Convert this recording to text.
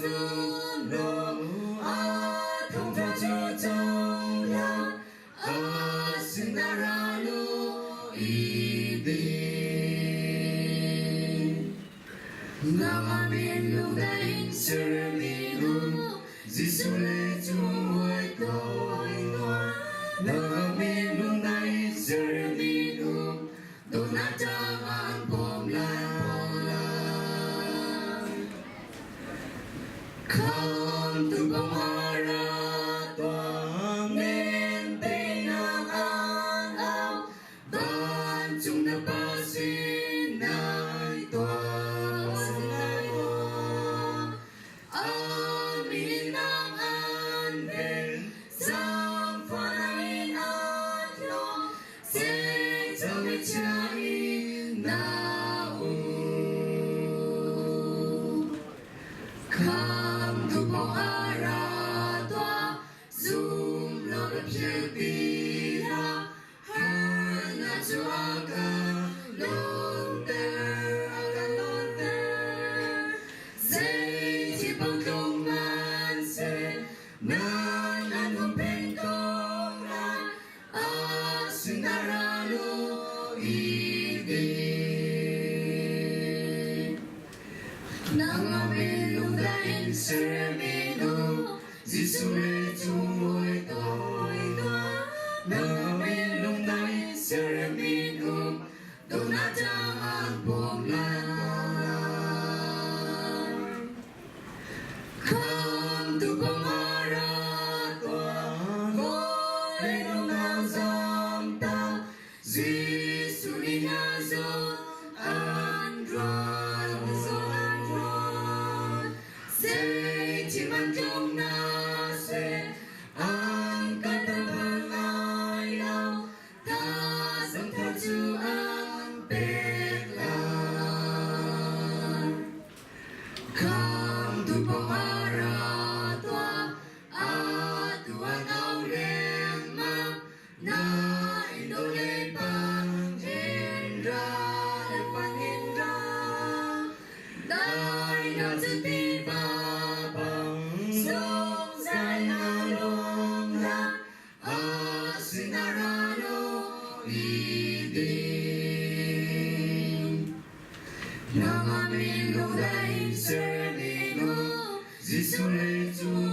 dung lộ không theo cho trong lòng xin ta ra lô ý tình ngắm amin lúc đánh ser mi hùng Giêsu lê chung ngôi tôi ngoan ngắm amin lúc đánh ser mi hùng tôi nát trang an bom lan không tu bom hara toa nên tên ang an ao ban chung na ba sin nai toa sinai toa amin ang an ben sang phanai an lo se chau chai na Come to Pohara Toa Zoom lo the Pira Harna to Aga Lonter Aga Lonter Say Tipong Kong Man Se Nan An Hong Pen Kong Ran Asinaralo Ibig Nang amin dahin sermino Giêsu lê chung ngôi tôi ngoan Nang amin dahin sermino Tôi nát trang an bom lan Come to Pomara Toa Ngôi nung nang giam ta Giêsu đi nhà dâu an đoan Say chiman trong na se ang katabang ay lao ta sang theo chu ang peklan Come to Pomara Toa atuan au lema na indole pang hindra pang hindra dai na ti ba Song dài na long la Asinarano idin Nang amin lo dahin sermino Giêsu lê chung